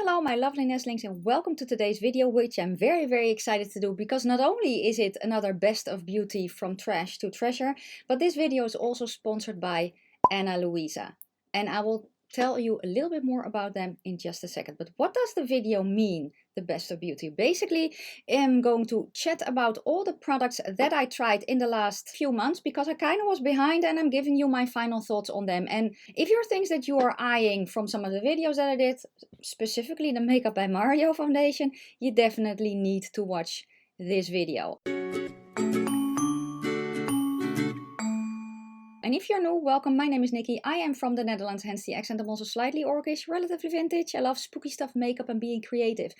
Hello my lovely nestlings and welcome to today's video, which I'm very excited to do because not only is it another best of beauty from trash to treasure, but this video is also sponsored by Ana Luisa, and I will tell you a little bit more about them in just a second. But what does the video mean, the best of beauty? Basically, I'm going to chat about all the products that I tried in the last few months because I kind of was behind, and I'm giving you my final thoughts on them. And if you're things that you are eyeing from some of the videos that I did, specifically the Makeup by Mario foundation, you definitely need to watch this video. And if you're new, welcome. My name is Nikki. I am from the Netherlands, hence the accent. I'm also slightly orcish, relatively vintage. I love spooky stuff, makeup, and being creative.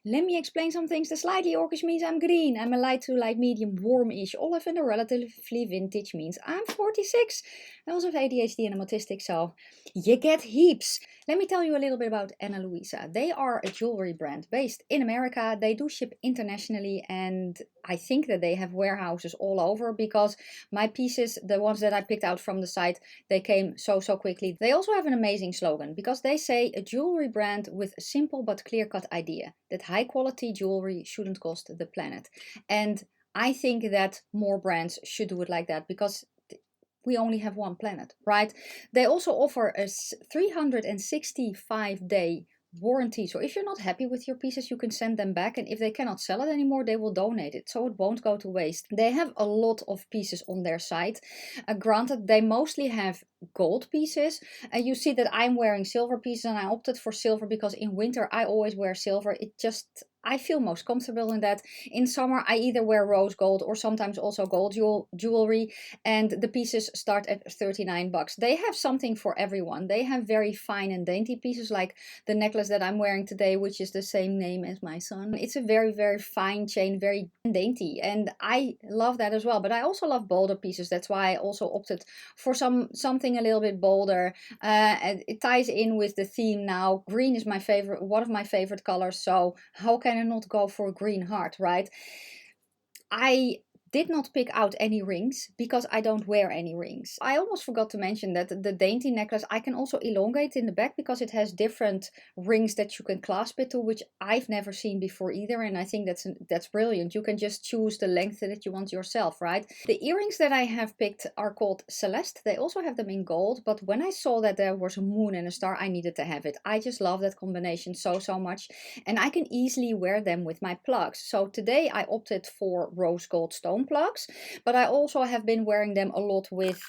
Let me explain some things. The slightly orcish means I'm green. I'm a light to light medium warmish olive, and the relatively vintage means I'm 46. I also have ADHD and I'm autistic, so you get heaps. Let me tell you a little bit about Ana Luisa. They are a jewelry brand based in America. They do ship internationally, and I think that they have warehouses all over because my pieces, the ones that I picked out from the site, they came so quickly. They also have an amazing slogan because they say a jewelry brand with a simple but clear-cut idea that high quality jewelry shouldn't cost the planet. And I think that more brands should do it like that because we only have one planet, right? They also offer a 365-day warranty, so if you're not happy with your pieces, you can send them back, and if they cannot sell it anymore, they will donate it, so it won't go to waste. They have a lot of pieces on their site. Granted, they mostly have gold pieces, and you see that I'm wearing silver pieces, and I opted for silver because in winter I always wear silver. I feel most comfortable in that. In summer I either wear rose gold or sometimes also gold jewelry, and the pieces start at 39 bucks. They have something for everyone. They have very fine and dainty pieces like the necklace that I'm wearing today, which is the same name as my son. It's a very fine chain, very dainty, and I love that as well. But I also love bolder pieces. That's why I also opted for something a little bit bolder. And it ties in with the theme now. Green is my favorite, one of my favorite colors, so how can I not go for a green heart, right? I did not pick out any rings because I don't wear any rings. I almost forgot to mention that the dainty necklace I can also elongate in the back because it has different rings that you can clasp it to, which I've never seen before either, and I think that's brilliant. You can just choose the length that you want yourself, right? The earrings that I have picked are called Celeste. They also have them in gold, but when I saw that there was a moon and a star, I needed to have it. I just love that combination so much, and I can easily wear them with my plugs. So today I opted for rose gold stone plugs, but I also have been wearing them a lot with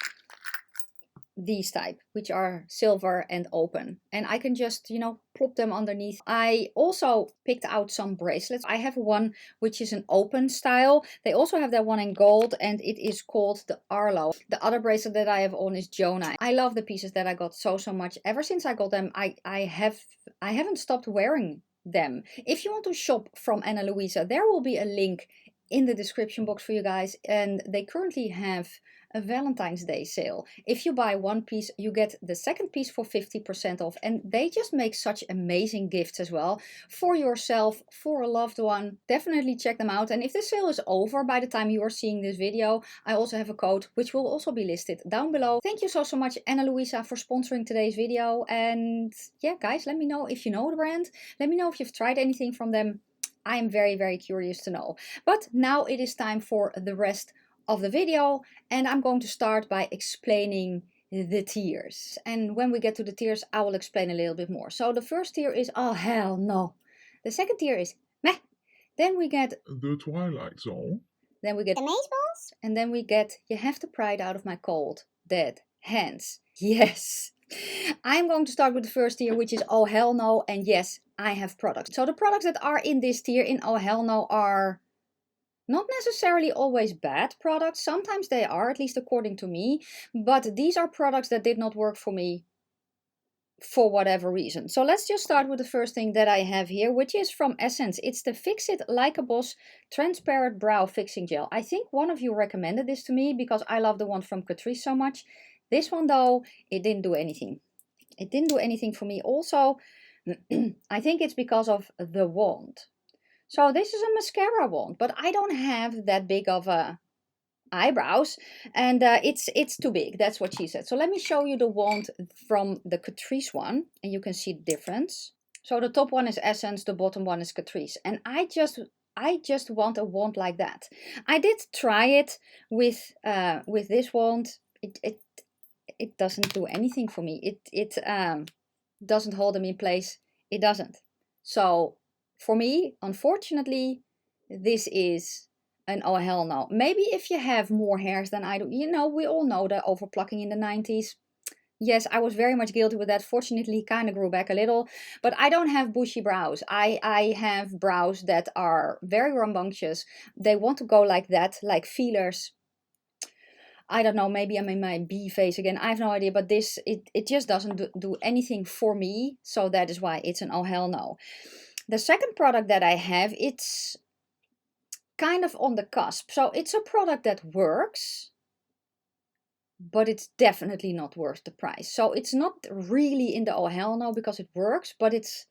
these type, which are silver and open, and I can just, you know, plop them underneath. I also picked out some bracelets. I have one which is an open style. They also have that one in gold, and it is called the Arlo. The other bracelet that I have on is Jonah. I love the pieces that I got so much. Ever since I got them, I haven't stopped wearing them. If you want to shop from Ana Luisa, there will be a link in the description box for you guys, and they currently have a Valentine's Day sale. If you buy one piece, you get the second piece for 50% off, and they just make such amazing gifts as well for yourself, for a loved one. Definitely check them out. And if the sale is over by the time you are seeing this video, I also have a code which will also be listed down below. Thank you so much, Ana Luisa, for sponsoring today's video. And yeah, guys, let me know if you know the brand. Let me know if you've tried anything from them. I am very curious to know. But now it is time for the rest of the video, and I'm going to start by explaining the tiers. And when we get to the tiers, I will explain a little bit more. So the first tier is, oh hell no. The second tier is meh. Then we get the Twilight Zone. Then we get Amazeballs. And then we get, you have to pry it out of my cold, dead hands. Yes. I'm going to start with the first tier, which is oh hell no, and yes, I have products. So the products that are in this tier in oh hell no are not necessarily always bad products. Sometimes they are, at least according to me, but these are products that did not work for me for whatever reason. So let's just start with the first thing that I have here, which is from Essence. It's the Fix It Like a Boss Transparent Brow Fixing Gel. I think one of you recommended this to me because I love the one from Catrice so much. This one though, it didn't do anything. It didn't do anything for me. Also, I think it's because of the wand. So this is a mascara wand, but I don't have that big of a eyebrows, and it's too big. That's what she said. So let me show you the wand from the Catrice one, and you can see the difference. So the top one is Essence, the bottom one is Catrice. And I just want a wand like that. I did try it with this wand. It doesn't do anything for me. It doesn't hold them in place. It doesn't. So for me, unfortunately, this is an oh hell no. Maybe if you have more hairs than I do, you know, we all know the overplucking in the 90s. Yes, I was very much guilty with that. Fortunately, kind of grew back a little, but I don't have bushy brows. I have brows that are very rambunctious. They want to go like that, like feelers. I don't know, maybe I'm in my bee phase again. I have no idea, but this, it just doesn't do anything for me. So that is why it's an oh hell no. The second product that I have, it's kind of on the cusp. So it's a product that works, but it's definitely not worth the price. So it's not really in the oh hell no because it works, but it's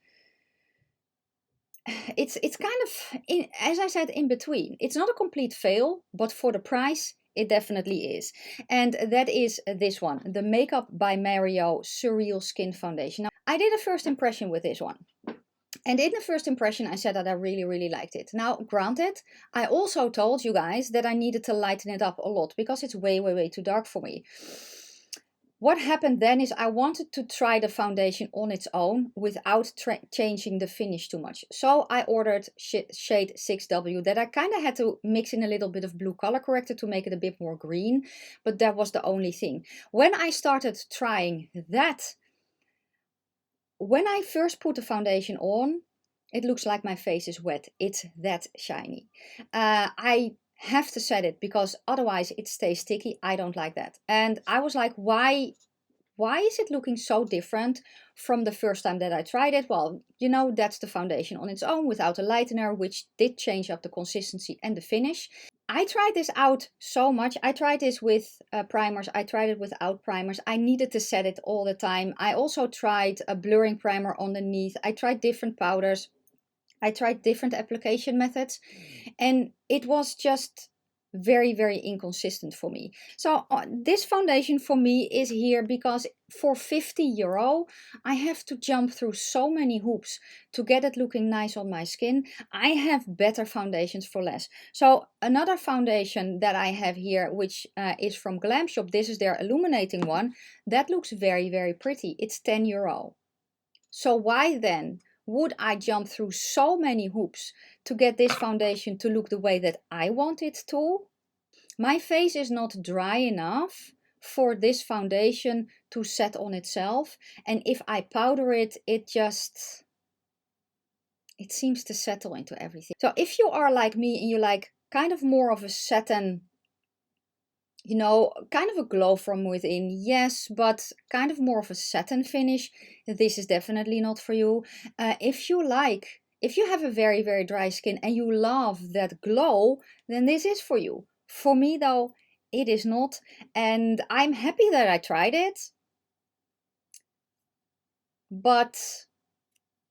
kind of in, as I said, in between. It's not a complete fail, but for the price it definitely is. And that is this one, the Makeup by Mario Surreal Skin Foundation. Now, I did a first impression with this one. And in the first impression, I said that I really, really liked it. Now, granted, I also told you guys that I needed to lighten it up a lot because it's way, way, way too dark for me. What happened then is I wanted to try the foundation on its own without changing the finish too much. So I ordered shade 6W that I kind of had to mix in a little bit of blue color corrector to make it a bit more green. But that was the only thing. When I started trying that, when I first put the foundation on, it looks like my face is wet. It's that shiny. I have to set it because otherwise it stays sticky. I don't like that. And I was like, why is it looking so different from the first time that I tried it? Well, you know, that's the foundation on its own without a lightener, which did change up the consistency and the finish. I tried this out so much. I tried this with primers. I tried it without primers. I needed to set it all the time. I also tried a blurring primer underneath. I tried different powders. I tried different application methods. And it was just very, very inconsistent for me. So this foundation for me is here because for 50 euro, I have to jump through so many hoops to get it looking nice on my skin. I have better foundations for less. So another foundation that I have here, which is from Glam Shop, this is their illuminating one, that looks very, very pretty. It's 10 euro. So why then would I jump through so many hoops to get this foundation to look the way that I want it to? My face is not dry enough for this foundation to set on itself. And if I powder it, it seems to settle into everything. So if you are like me and you like kind of more of a satin, you know, kind of a glow from within, yes, but kind of more of a satin finish, this is definitely not for you. If you have a very, very dry skin and you love that glow, then this is for you. For me though, it is not. And I'm happy that I tried it. But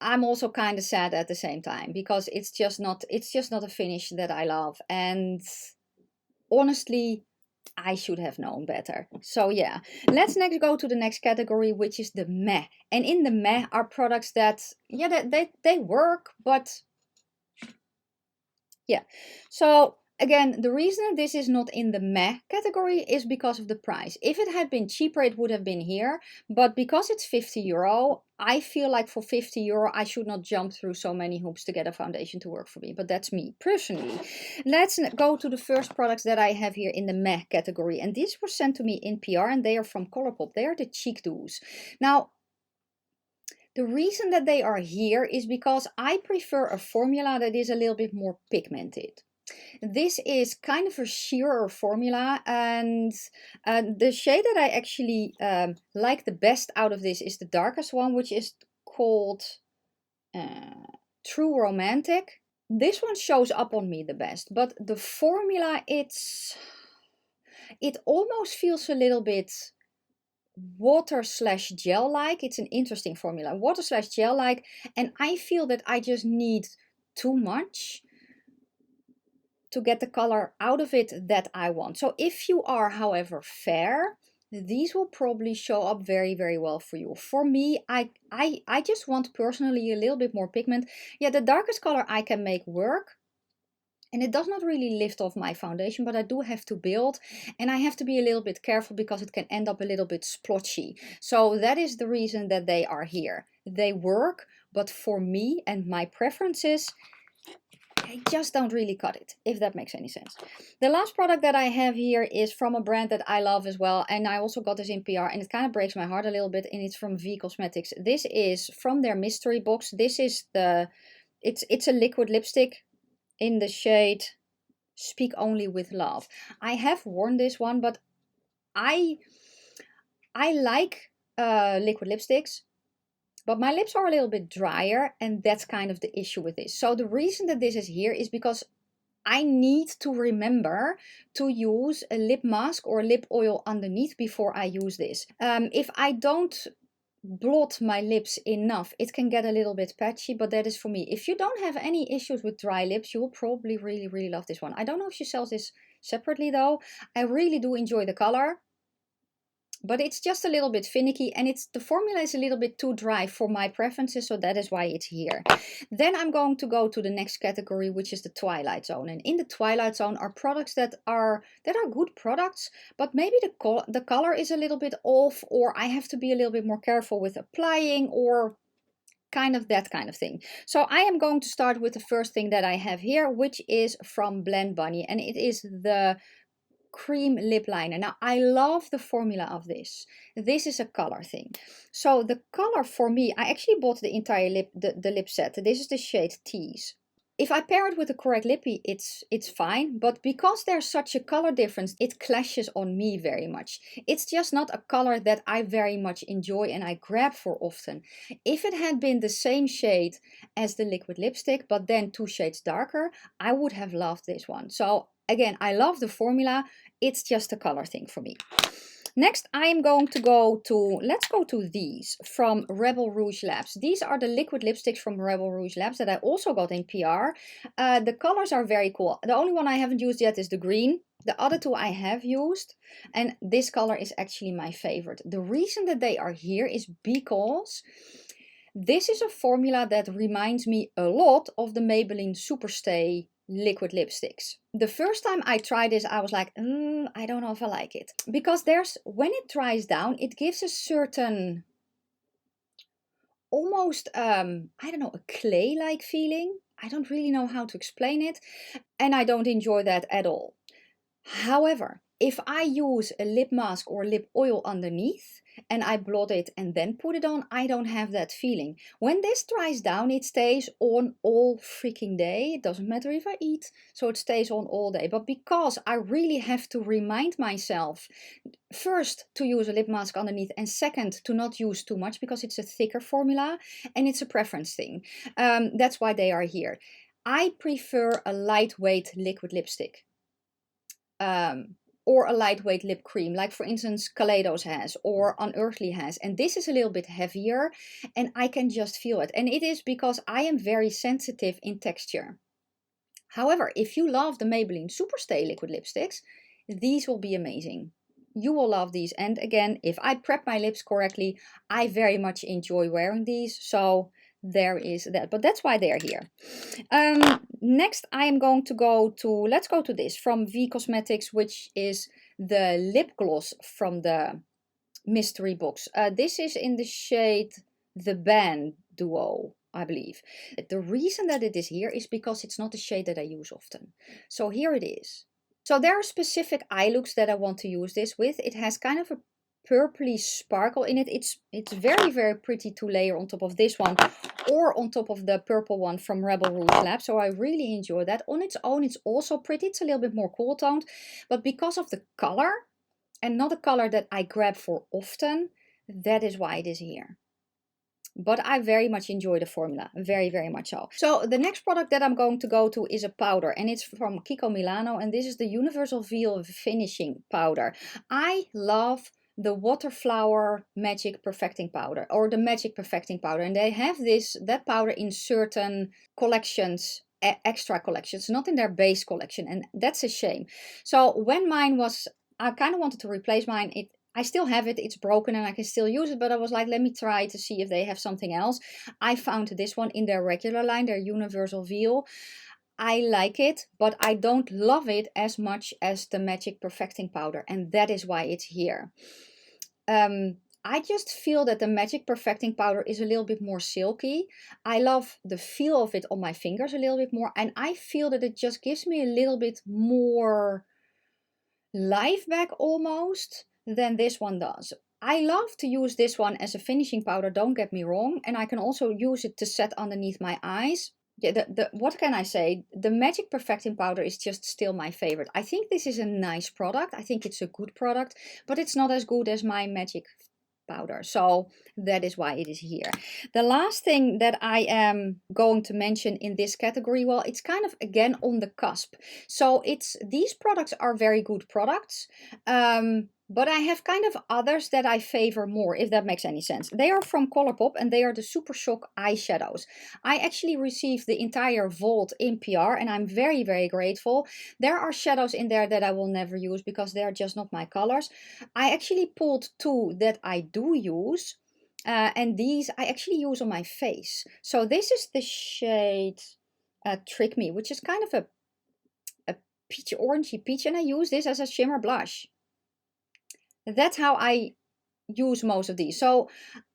I'm also kind of sad at the same time because it's just not a finish that I love. And honestly, I should have known better. So yeah, let's next go to the next category, which is the meh. And in the meh are products that, yeah, they work, but yeah. So again, the reason this is not in the meh category is because of the price. If it had been cheaper, it would have been here. But because it's 50 euro, I feel like for 50 euro, I should not jump through so many hoops to get a foundation to work for me. But that's me personally. Let's go to the first products that I have here in the meh category. And these were sent to me in PR and they are from Colourpop. They are the Cheek Dews. Now, the reason that they are here is because I prefer a formula that is a little bit more pigmented. This is kind of a sheerer formula, and the shade that I actually like the best out of this is the darkest one, which is called True Romantic. This one shows up on me the best, but the formula, it almost feels a little bit water/gel like. It's an interesting formula, water/gel like, and I feel that I just need too much to get the color out of it that I want. So if you are, however, fair, these will probably show up very, very well for you. For me, I just want personally a little bit more pigment. Yeah, the darkest color I can make work. And it does not really lift off my foundation, but I do have to build. And I have to be a little bit careful because it can end up a little bit splotchy. So that is the reason that they are here. They work, but for me and my preferences, I just don't really cut it, if that makes any sense. The last product that I have here is from a brand that I love as well. And I also got this in PR and it kind of breaks my heart a little bit. And it's from V Cosmetics. This is from their mystery box. This is it's a liquid lipstick in the shade Speak Only with Love. I have worn this one, but I like liquid lipsticks. But my lips are a little bit drier, and that's kind of the issue with this. So the reason that this is here is because I need to remember to use a lip mask or lip oil underneath before I use this. If I don't blot my lips enough, it can get a little bit patchy, but that is for me. If you don't have any issues with dry lips, you will probably really, really love this one. I don't know if she sells this separately though. I really do enjoy the color. But it's just a little bit finicky and the formula is a little bit too dry for my preferences, so that is why it's here. Then I'm going to go to the next category, which is the Twilight Zone. And in the Twilight Zone are products that are good products, but maybe the color is a little bit off, or I have to be a little bit more careful with applying, or kind of that kind of thing. So I am going to start with the first thing that I have here, which is from Blend Bunny, and it is the cream lip liner. Now I love the formula of this. This is a color thing. So the color for me, I actually bought the entire the lip set. This is the shade Tease. If I pair it with the correct lippy, it's fine, but because there's such a color difference, it clashes on me very much. It's just not a color that I very much enjoy and I grab for often. If it had been the same shade as the liquid lipstick, but then 2 shades darker, I would have loved this one. So again, I love the formula. It's just a color thing for me. Next, I am going to let's go to these from Rebel Rouge Labs. These are the liquid lipsticks from Rebel Rouge Labs that I also got in PR. The colors are very cool. The only one I haven't used yet is the green. The other 2 I have used, and this color is actually my favorite. The reason that they are here is because this is a formula that reminds me a lot of the Maybelline Superstay liquid lipsticks. The first time I tried this, I was like, I don't know if I like it. Because when it dries down, it gives a certain, almost, I don't know, a clay-like feeling. I don't really know how to explain it. And I don't enjoy that at all. However, if I use a lip mask or lip oil underneath and I blot it and then put it on, I don't have that feeling. When this dries down, it stays on all freaking day. It doesn't matter if I eat, so it stays on all day. But because I really have to remind myself, first, to use a lip mask underneath, and second, to not use too much because it's a thicker formula and it's a preference thing. That's why they are here. I prefer a lightweight liquid lipstick. Or a lightweight lip cream, like for instance Kaleidos has or Unearthly has, and this is a little bit heavier and I can just feel it, and it is because I am very sensitive in texture. However, if you love the Maybelline Superstay liquid lipsticks, these will be amazing. You will love these, and again, if I prep my lips correctly, I very much enjoy wearing these, so there is that, but that's why they're here. Next, I am going to let's go to this from V Cosmetics, which is the lip gloss from the mystery box. This is in the shade The Band Duo, I believe. The reason that it is here is because it's not a shade that I use often. So here it is. So there are specific eye looks that I want to use this with. It has kind of a purpley sparkle in it. It's very, very pretty to layer on top of this one or on top of the purple one from Rebel Rouge Lab. So I really enjoy that. On its own, it's also pretty. It's a little bit more cool toned, but because of the color and not a color that I grab for often, that is why it is here. But I very much enjoy the formula, very, very much so. So the next product that I'm going to go to is a powder, and it's from Kiko Milano, and this is the Universal Veil Finishing Powder. I love the Waterflower Magic Perfecting Powder, or the Magic Perfecting Powder, and they have that powder in certain collections, extra collections, not in their base collection, and that's a shame. So when mine was, I kind of wanted to replace mine, I still have it, it's broken and I can still use it, but I was like, let me try to see if they have something else. I found this one in their regular line, their Universal Veil. I like it, but I don't love it as much as the Magic Perfecting Powder, and that is why it's here. I just feel that the Magic Perfecting Powder is a little bit more silky. I love the feel of it on my fingers a little bit more, and I feel that it just gives me a little bit more life back almost than this one does. I love to use this one as a finishing powder, don't get me wrong, and I can also use it to set underneath my eyes. Yeah, what can I say? The Magic Perfecting Powder is just still my favorite. I think this is a nice product. I think it's a good product, but it's not as good as my Magic powder. So that is why it is here. The last thing that I am going to mention in this category, well, it's kind of again on the cusp. So these products are very good products. But I have kind of others that I favor more, if that makes any sense. They are from Colourpop and they are the Super Shock eyeshadows. I actually received the entire vault in PR and I'm very, very grateful. There are shadows in there that I will never use because they're just not my colors. I actually pulled two that I do use. And these I actually use on my face. So this is the shade Trick Me, which is kind of a peach, orangey peach. And I use this as a shimmer blush. That's how I use most of these. So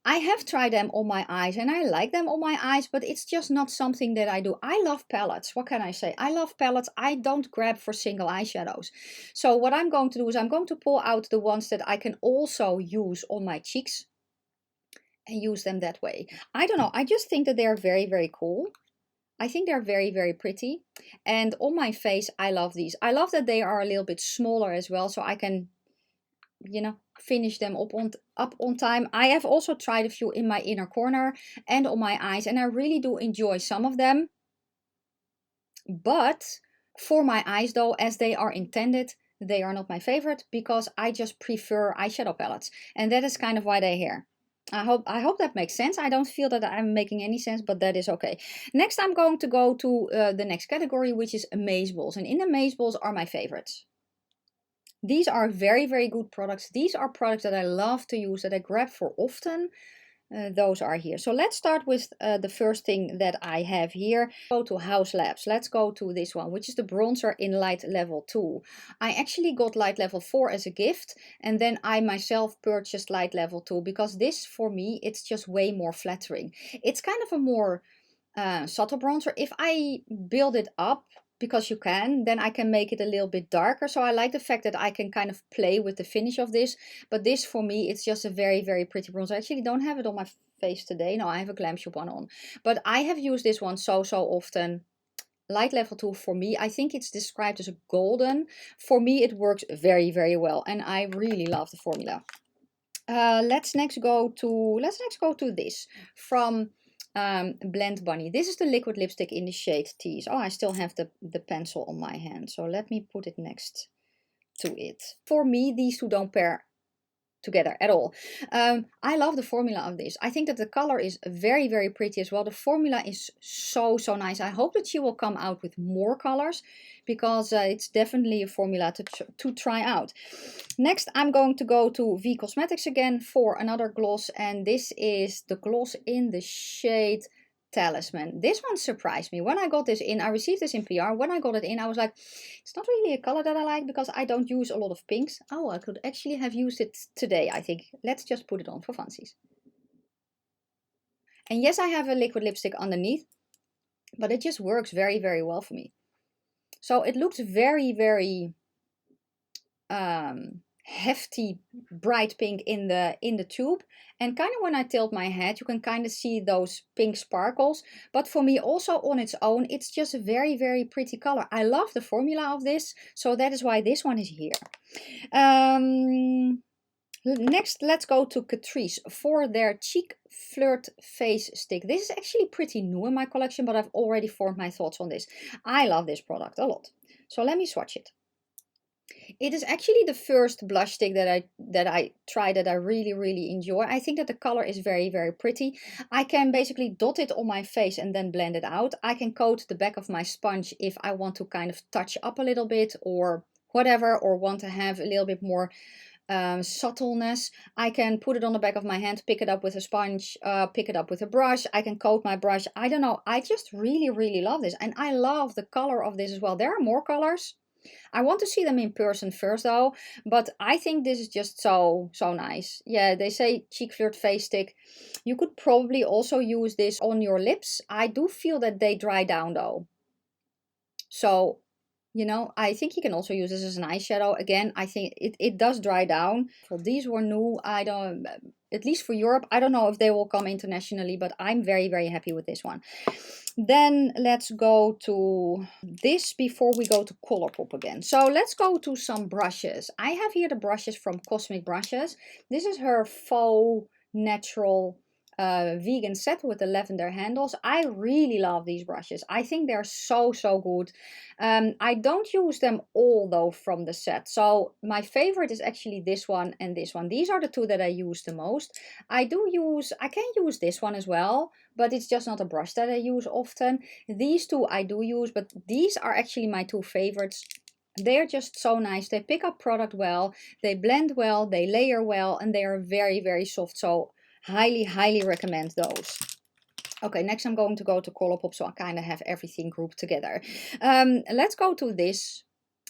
I have tried them on my eyes and I like them on my eyes, but it's just not something that I do. I love palettes. What can I say? I love palettes. I don't grab for single eyeshadows. So what I'm going to do is I'm going to pull out the ones that I can also use on my cheeks and use them that way. I don't know. I just think that they're very, very cool. I think they're very, very pretty. And on my face, I love these. I love that they are a little bit smaller as well, so I can, you know, finish them up on time. I have also tried a few in my inner corner and on my eyes, and I really do enjoy some of them. But for my eyes though, as they are intended, they are not my favorite because I just prefer eyeshadow palettes, and that is kind of why they're here. I hope that makes sense. I don't feel that I'm making any sense, but that is okay. Next, I'm going to go to the next category, which is Amazeballs, and in Amazeballs are my favorites. These are very, very good products. These are products that I love to use, that I grab for often. Those are here. So let's start with the first thing that I have here. Go to House Labs. Let's go to this one, which is the bronzer in light level 2. I actually got light level 4 as a gift, and then I myself purchased light level 2 because this, for me, it's just way more flattering. It's kind of a more subtle bronzer. If I build it up, because you can, then I can make it a little bit darker. So I like the fact that I can kind of play with the finish of this. But this, for me, it's just a very, very pretty bronzer. I actually don't have it on my face today. No, I have a Glam Shop one on. But I have used this one so often. Light level 2 for me, I think it's described as a golden. For me, it works very, very well. And I really love the formula. Let's next go to this from Blend Bunny. This is the liquid lipstick in the shade Tease. Oh, I still have the pencil on my hand, so let me put it next to it. For me, these two don't pair together at all. I love the formula of this. I think that the color is very, very pretty as well. The formula is so nice. I hope that she will come out with more colors because it's definitely a formula to try out. Next, I'm going to go to V Cosmetics again for another gloss, and this is the gloss in the shade Talisman. This one surprised me. When I got this in, I received this in PR. When I got it in, I was like, it's not really a color that I like because I don't use a lot of pinks. Oh, I could actually have used it today, I think. Let's just put it on for funsies. And yes, I have a liquid lipstick underneath, but it just works very, very well for me. So it looks very, very hefty bright pink in the tube, and kind of when I tilt my head you can kind of see those pink sparkles, but for me also on its own it's just a very, very pretty color. I love the formula of this, so that is why this one is here. Next, let's go to Catrice for their Cheek Flirt Face Stick. This is actually pretty new in my collection, but I've already formed my thoughts on this. I love this product a lot, so let me swatch it. It is actually the first blush stick that I tried that I really, really enjoy. I think that the color is very, very pretty. I can basically dot it on my face and then blend it out. I can coat the back of my sponge if I want to kind of touch up a little bit or whatever, or want to have a little bit more subtleness. I can put it on the back of my hand, pick it up with a sponge, pick it up with a brush. I can coat my brush. I don't know. I just really, really love this. And I love the color of this as well. There are more colors. I want to see them in person first though, but I think this is just so nice. Yeah, they say cheek flirt face stick. You could probably also use this on your lips. I do feel that they dry down though. So, you know, I think you can also use this as an eyeshadow. Again, I think it does dry down. Well, these were new. I don't, at least for Europe, I don't know if they will come internationally, but I'm very, very happy with this one. Then let's go to this before we go to Colourpop again. So let's go to some brushes. I have here the brushes from Cosmic Brushes. This is her faux natural vegan set with the lavender handles. I really love these brushes. I think they're so good. I don't use them all though from the set. So my favorite is actually this one and this one. These are the two that I use the most. I can use this one as well, but it's just not a brush that I use often. These two I do use, but these are actually my two favorites. They're just so nice. They pick up product well, they blend well, they layer well, and they are very soft. So highly recommend those. Okay, next I'm going to go to Colourpop, so I kind of have everything grouped together. Let's go to this.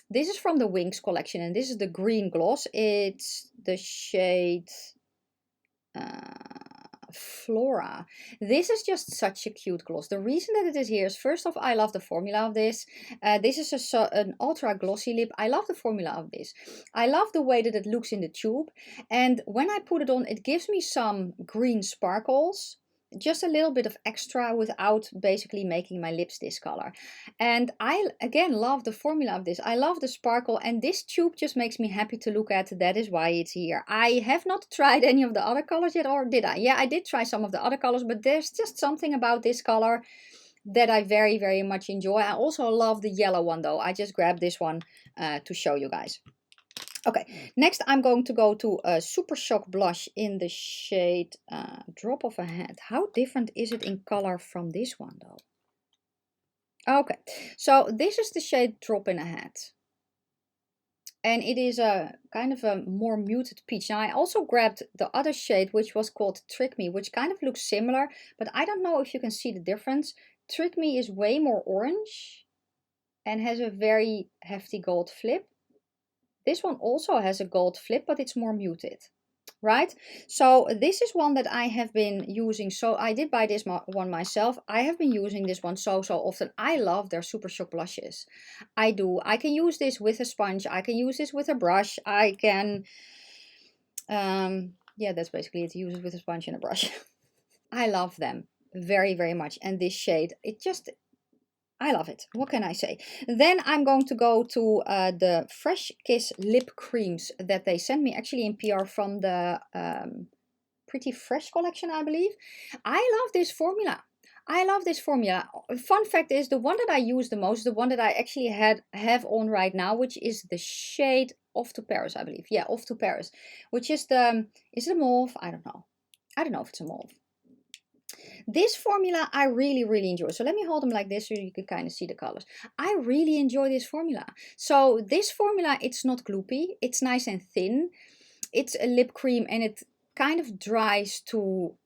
This is from the Wings collection, and this is the green gloss. It's the shade Flora. This is just such a cute gloss. The reason that it is here is, first off, I love the formula of this. This is an ultra glossy lip. I love the formula of this. I love the way that it looks in the tube, and when I put it on, it gives me some green sparkles, just a little bit of extra without basically making my lips this color. And I again love the formula of this. I love the sparkle, and this tube just makes me happy to look at. That is why it's here. I have not tried any of the other colors yet, or did I? Yeah, I did try some of the other colors, but there's just something about this color that I very much enjoy. I also love the yellow one though. I just grabbed this one to show you guys. Okay, next I'm going to go to a Super Shock blush in the shade Drop of a Hat. How different is it in color from this one though? Okay, so this is the shade Drop in a Hat. And it is a kind of a more muted peach. Now I also grabbed the other shade, which was called Trick Me, which kind of looks similar, but I don't know if you can see the difference. Trick Me is way more orange and has a very hefty gold flip. This one also has a gold flip, but it's more muted, right? So this is one that I have been using. So I did buy this one myself. I have been using this one so often. I love their Super Shock blushes. I do. I can use this with a sponge. I can use this with a brush. I can, yeah, that's basically it. Use it with a sponge and a brush. I love them very much. And this shade, I love it. What can I say? Then I'm going to go to the Fresh Kiss lip creams that they sent me, actually in PR from the Pretty Fresh collection, I believe. I love this formula. I love this formula. Fun fact is, the one that I use the most, the one that I actually have on right now, which is the shade Off to Paris, I believe. Yeah, Off to Paris, which is is it a mauve? I don't know. I don't know if it's a mauve. This formula I really enjoy. So let me hold them like this so you can kind of see the colors. I really enjoy this formula. So this formula, it's not gloopy. It's nice and thin. It's a lip cream and it kind of dries to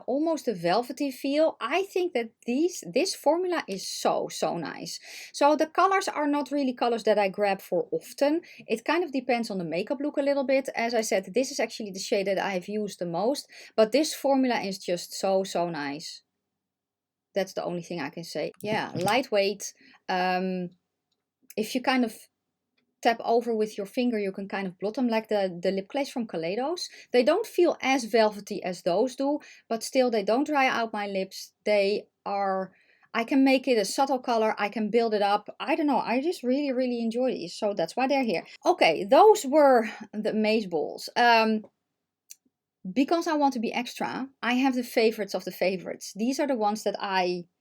almost a velvety feel. I think that this formula is so nice. So the colors are not really colors that I grab for often. It kind of depends on the makeup look a little bit. As I said, this is actually the shade that I have used the most, but this formula is just so nice. That's the only thing I can say. Yeah, lightweight. If you kind of tap over with your finger, you can kind of blot them, like the lip glaze from Kaleidos. They don't feel as velvety as those do, but still they don't dry out my lips. They are, I can make it a subtle color, I can build it up. I don't know, I just really enjoy these, so that's why they're here. Okay, those were the Amazeballs. Because I want to be extra, I have the favorites of the favorites. These are the ones that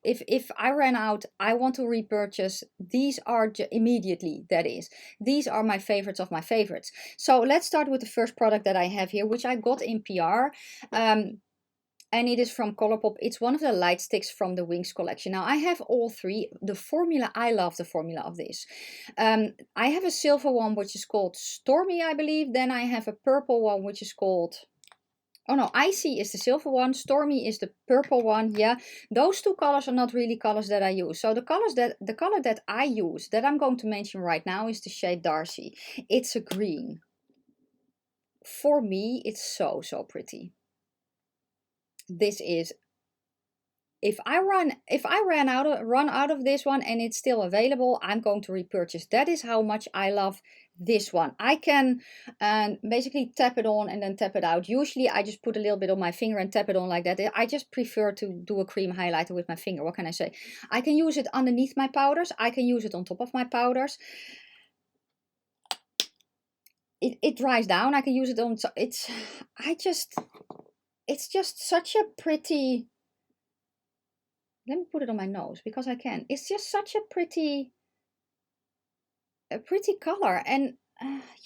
if I ran out, I want to repurchase. These are immediately, that is. These are my favorites of my favorites. So let's start with the first product that I have here, which I got in PR. and it is from Colourpop. It's one of the light sticks from the Wings collection. Now I have all three. The formula, I love the formula of this. I have a silver one which is called Stormy, I believe. Then I have a purple one which is called, oh no, Icy is the silver one, Stormy is the purple one. Yeah, those two colors are not really colors that I use. So the color that I use, that I'm going to mention right now, is the shade Darcy. It's a green. For me, it's so pretty. This is, if I run out of this one and it's still available, I'm going to repurchase. That is how much I love this one. I can basically tap it on and then tap it out. Usually I just put a little bit on my finger and tap it on like that. I just prefer to do a cream highlighter with my finger. What can I say? I can use it underneath my powders. I can use it on top of my powders. It dries down. I can use it on, it's just such a pretty, let me put it on my nose because I can. It's just such a pretty color, and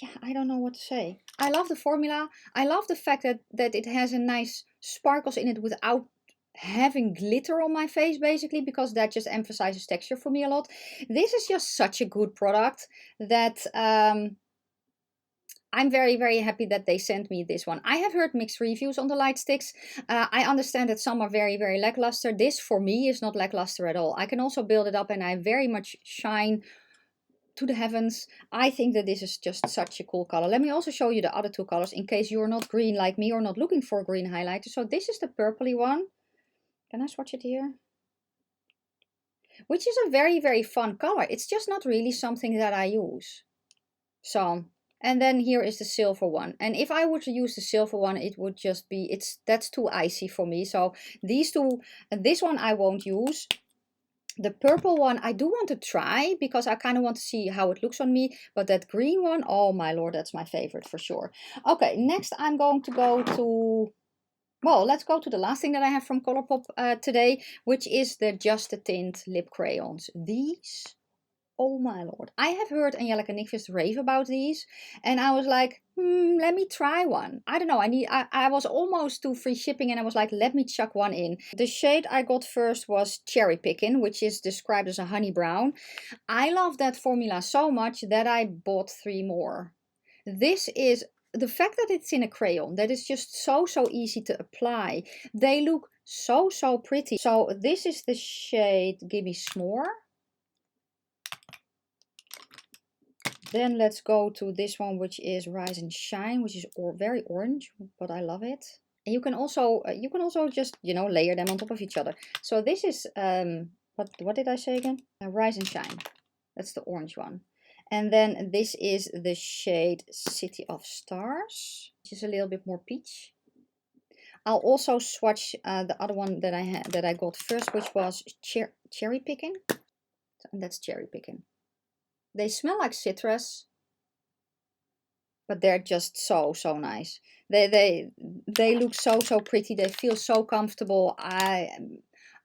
yeah, I don't know what to say. I love the formula. I love the fact that it has a nice sparkles in it without having glitter on my face, basically, because that just emphasizes texture for me a lot. This is just such a good product that I'm very happy that they sent me this one. I have heard mixed reviews on the light sticks. I understand that some are very lackluster. This for me is not lackluster at all. I can also build it up and I very much shine to the heavens. I think that this is just such a cool color. Let me also show you the other two colors in case you're not green like me or not looking for a green highlighter. So this is the purpley one. Can I swatch it here? Which is a very fun color. It's just not really something that I use. So, and then here is the silver one. And if I were to use the silver one, it would just be, that's too icy for me. So these two, this one I won't use. The purple one I do want to try because I kind of want to see how it looks on me. But that green one, oh my lord, that's my favorite for sure. Okay, next I'm going to go to, well, let's go to the last thing that I have from Colourpop today, which is the Just a Tint lip crayons. These, oh my lord. I have heard Angelica Nikki's rave about these. And I was like, let me try one. I don't know. I was almost to free shipping and I was like, let me chuck one in. The shade I got first was Cherry Pickin', which is described as a honey brown. I love that formula so much that I bought 3 more. This is the fact that it's in a crayon, that is just so easy to apply. They look so pretty. So this is the shade Gimme S'more. Then let's go to this one, which is Rise and Shine, which is very orange, but I love it. And you can also just, you know, layer them on top of each other. So this is what did I say again? Rise and Shine. That's the orange one. And then this is the shade City of Stars, which is a little bit more peach. I'll also swatch the other one that I got first, which was Cherry Pickin'. And that's Cherry Pickin'. They smell like citrus, but they're just so nice. They look so pretty. They feel so comfortable. I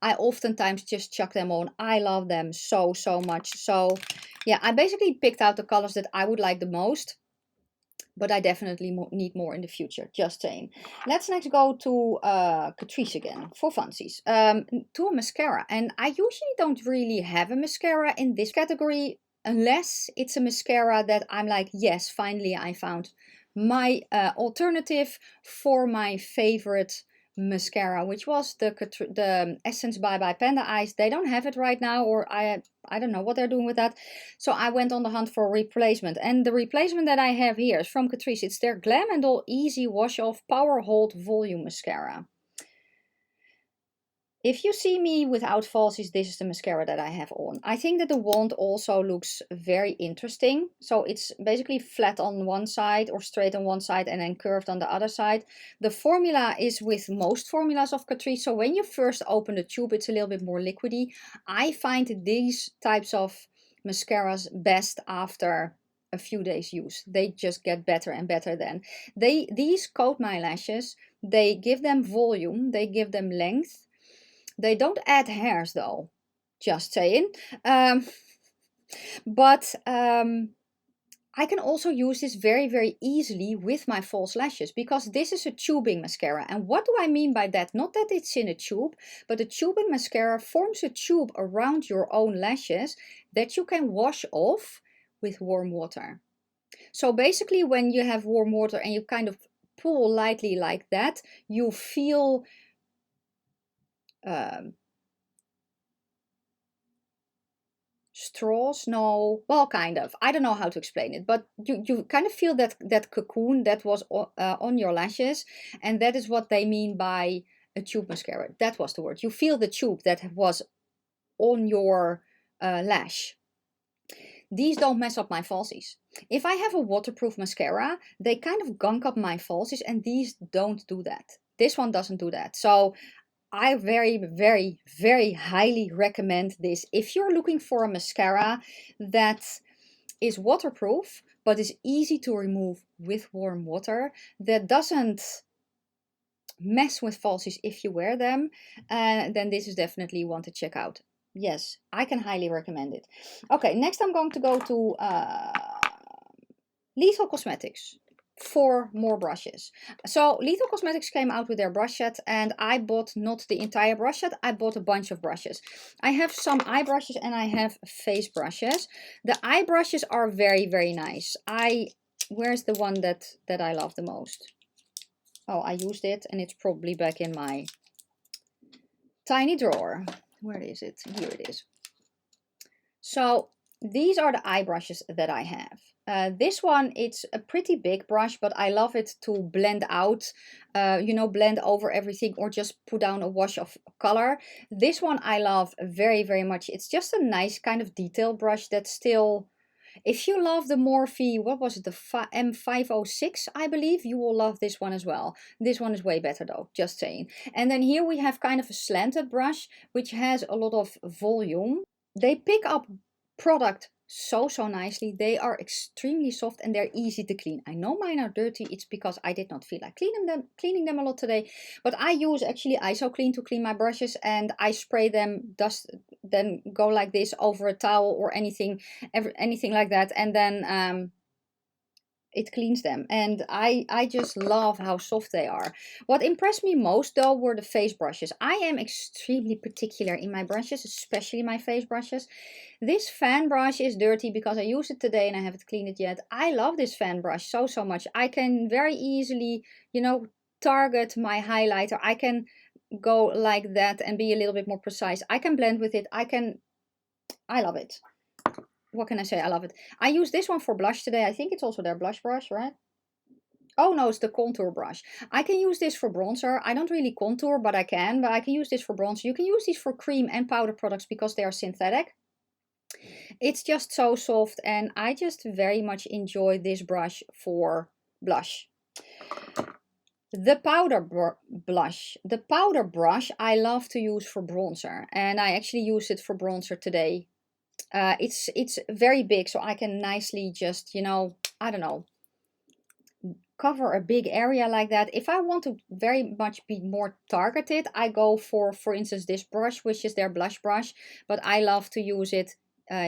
oftentimes just chuck them on. I love them so much. So yeah, I basically picked out the colors that I would like the most, but I definitely need more in the future, just saying. Let's next go to Catrice again, for funsies, to a mascara. And I usually don't really have a mascara in this category, unless it's a mascara that I'm like, yes, finally I found my alternative for my favorite mascara, which was the Essence Bye Bye Panda Eyes. They don't have it right now, or I don't know what they're doing with that. So I went on the hunt for a replacement. And the replacement that I have here is from Catrice. It's their Glam & All Easy Wash Off Power Hold Volume Mascara. If you see me without falsies, this is the mascara that I have on. I think that the wand also looks very interesting. So it's basically flat on one side or straight on one side and then curved on the other side. The formula is with most formulas of Catrice. So when you first open the tube, it's a little bit more liquidy. I find these types of mascaras best after a few days use. They just get better and better then. These coat my lashes. They give them volume. They give them length. They don't add hairs though, just saying. But I can also use this very, very easily with my false lashes because this is a tubing mascara. And what do I mean by that? Not that it's in a tube, but a tubing mascara forms a tube around your own lashes that you can wash off with warm water. So basically when you have warm water and you kind of pull lightly like that, you feel straws, no, well, kind of, I don't know how to explain it, but you kind of feel that cocoon that was on your lashes, and that is what they mean by a tube mascara. That was the word. You feel the tube that was on your lash. These don't mess up my falsies. If I have a waterproof mascara, they kind of gunk up my falsies, and these don't do that. This one doesn't do that. So I very, very, very highly recommend this. If you're looking for a mascara that is waterproof, but is easy to remove with warm water, that doesn't mess with falsies if you wear them, then this is definitely one to check out. Yes, I can highly recommend it. Okay, next I'm going to go to Lethal Cosmetics for more brushes. So Lethal Cosmetics came out with their brush set, and I bought not the entire brush set, I bought a bunch of brushes. I have some eye brushes and I have face brushes. The eye brushes are very, very nice. Where's the one that I love the most? Oh, I used it and it's probably back in my tiny drawer. Where is it? Here it is. So these are the eye brushes that I have. This one, it's a pretty big brush, but I love it to blend out, you know, blend over everything or just put down a wash of color. This one I love very, very much. It's just a nice kind of detail brush that still, if you love the Morphe, what was it, the M506, I believe, you will love this one as well. This one is way better though, just saying. And then here we have kind of a slanted brush, which has a lot of volume. They pick up product so nicely. They are extremely soft and they're easy to clean. I know mine are dirty. It's because I did not feel like cleaning them a lot today, but I use actually ISO Clean to clean my brushes, and I spray them, then go like this over a towel or anything like that, and then it cleans them, and I just love how soft they are. What impressed me most though were the face brushes. I am extremely particular in my brushes, especially my face brushes. This fan brush is dirty because I used it today and I haven't cleaned it yet. I love this fan brush so much. I can very easily, you know, target my highlighter. I can go like that and be a little bit more precise. I can blend with it. I love it. What can I say? I love it. I use this one for blush today. I think it's also their blush brush, right? Oh no, it's the contour brush. I can use this for bronzer. I don't really contour, but I can use this for bronzer. You can use these for cream and powder products because they are synthetic. It's just so soft, and I just very much enjoy this brush for blush. The powder brush I love to use for bronzer, and I actually used it for bronzer today. It's very big, so I can nicely just, you know, I don't know, cover a big area like that. If I want to very much be more targeted, I go for instance, this brush, which is their blush brush, but I love to use it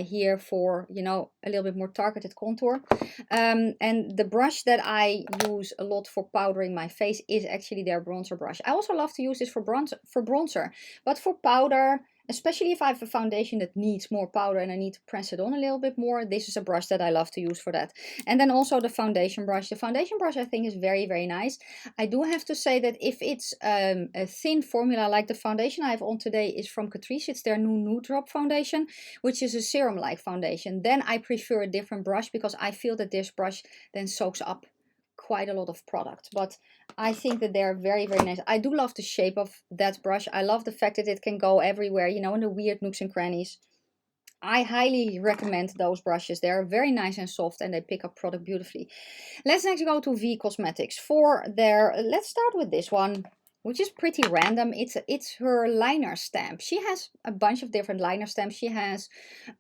here for, you know, a little bit more targeted contour. And the brush that I use a lot for powdering my face is actually their bronzer brush. I also love to use this for bronzer, but for powder, especially if I have a foundation that needs more powder and I need to press it on a little bit more, this is a brush that I love to use for that. And then also the foundation brush. The foundation brush I think is very, very nice. I do have to say that if it's a thin formula, like the foundation I have on today is from Catrice, it's their new Nude Drop foundation, which is a serum-like foundation, then I prefer a different brush because I feel that this brush then soaks up quite a lot of product. But I think that they're very, very nice. I do love the shape of that brush. I love the fact that it can go everywhere, you know, in the weird nooks and crannies. I highly recommend those brushes. They're very nice and soft and they pick up product beautifully. Let's next go to V Cosmetics for their, let's start with this one, which is pretty random. It's her liner stamp. She has a bunch of different liner stamps. She has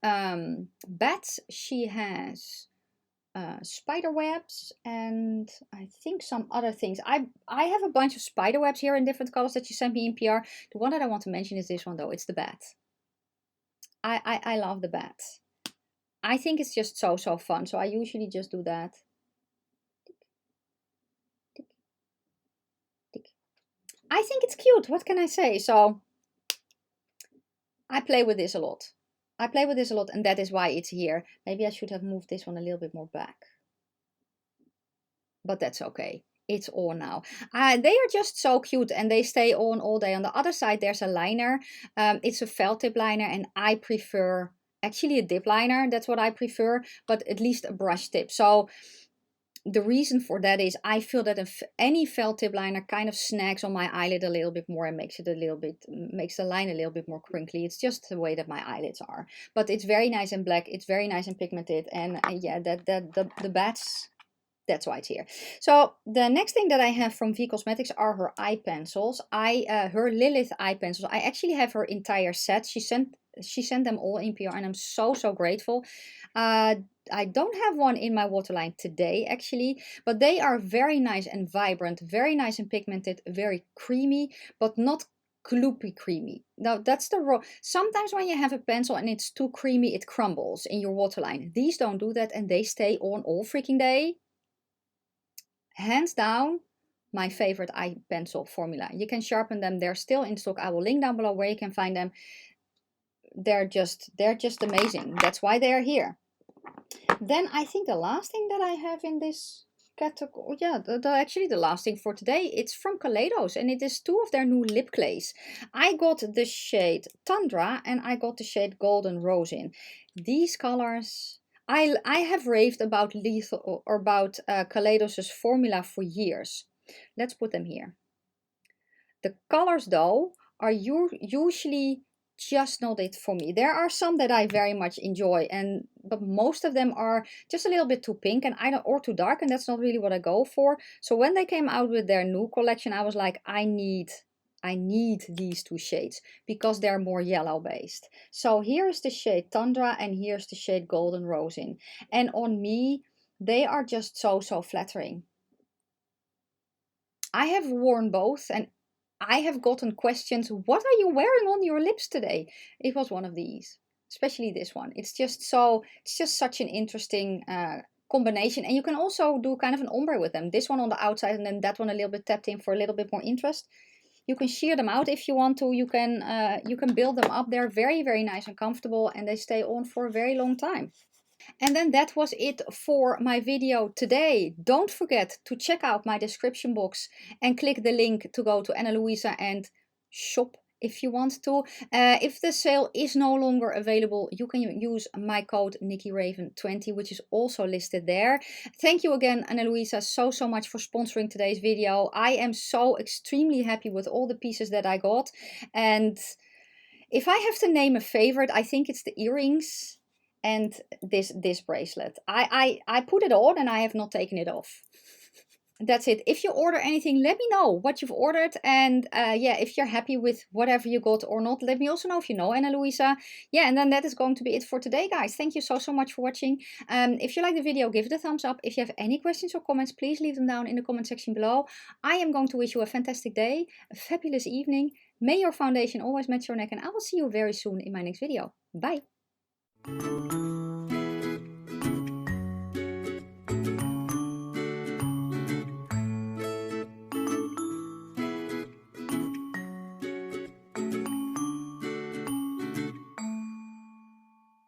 bats, she has spider webs, and I think some other things. I have a bunch of spider webs here in different colors that she sent me in PR. The one that I want to mention is this one though. It's the bat. I love the bat. I think it's just so fun. So I usually just do that. I think it's cute. What can I say? So I play with this a lot. I play with this a lot, and that is why it's here. Maybe I should have moved this one a little bit more back. But that's okay. It's on now. They are just so cute, and they stay on all day. On the other side, there's a liner. It's a felt tip liner, and I prefer actually a dip liner. That's what I prefer, but at least a brush tip. So the reason for that is I feel that if any felt tip liner kind of snags on my eyelid a little bit more and makes it a little bit, makes the line a little bit more crinkly. It's just the way that my eyelids are. But it's very nice and black. It's very nice and pigmented. And yeah, the bats, that's why it's here. So the next thing that I have from V Cosmetics are her eye pencils. Her Lilith eye pencils. I actually have her entire set. She sent them all in PR, and I'm so grateful. I don't have one in my waterline today actually, but they are very nice and vibrant, very nice and pigmented, very creamy, but not gloopy creamy. Now that's the raw. Sometimes when you have a pencil and it's too creamy, it crumbles in your waterline. These don't do that, and they stay on all freaking day. Hands down, my favorite eye pencil formula. You can sharpen them. They're still in stock. I will link down below where you can find them. They're just amazing. That's why they are here. Then I think the last thing that I have in this category, yeah, actually the last thing for today, it's from Kaleidos, and it is two of their new lip glaze. I got the shade Tundra and I got the shade Golden Rose in. These colors, I have raved about Lethal or about Kaleidos' formula for years. Let's put them here. The colors though are usually just not it for me. There are some that I very much enjoy, but most of them are just a little bit too pink and or too dark, and that's not really what I go for. So when they came out with their new collection, I was like, I need these two shades because they're more yellow based. So here's the shade Tundra and here's the shade Golden Rose in. And on me, they are just so flattering. I have worn both, and I have gotten questions, what are you wearing on your lips today? It was one of these, especially this one. It's just such an interesting combination. And you can also do kind of an ombre with them. This one on the outside and then that one a little bit tapped in for a little bit more interest. You can sheer them out if you want to. You can build them up. They're very nice and comfortable, and they stay on for a very long time. And then that was it for my video today. Don't forget to check out my description box and click the link to go to Ana Luisa and shop if you want to. If the sale is no longer available, you can use my code NIKKIRAVEN20, which is also listed there. Thank you again, Ana Luisa, so much for sponsoring today's video. I am so extremely happy with all the pieces that I got. And if I have to name a favorite, I think it's the earrings and this bracelet. I put it on and I have not taken it off. That's it. If you order anything, let me know what you've ordered, and yeah, if you're happy with whatever you got or not, let me also know if you know Ana Luisa. Yeah, and then that is going to be it for today, guys. Thank you so much for watching. If you like the video, give it a thumbs up. If you have any questions or comments, please leave them down in the comment section below. I am going to wish you a fantastic day, a fabulous evening. May your foundation always match your neck, and I will see you very soon in my next video. Bye.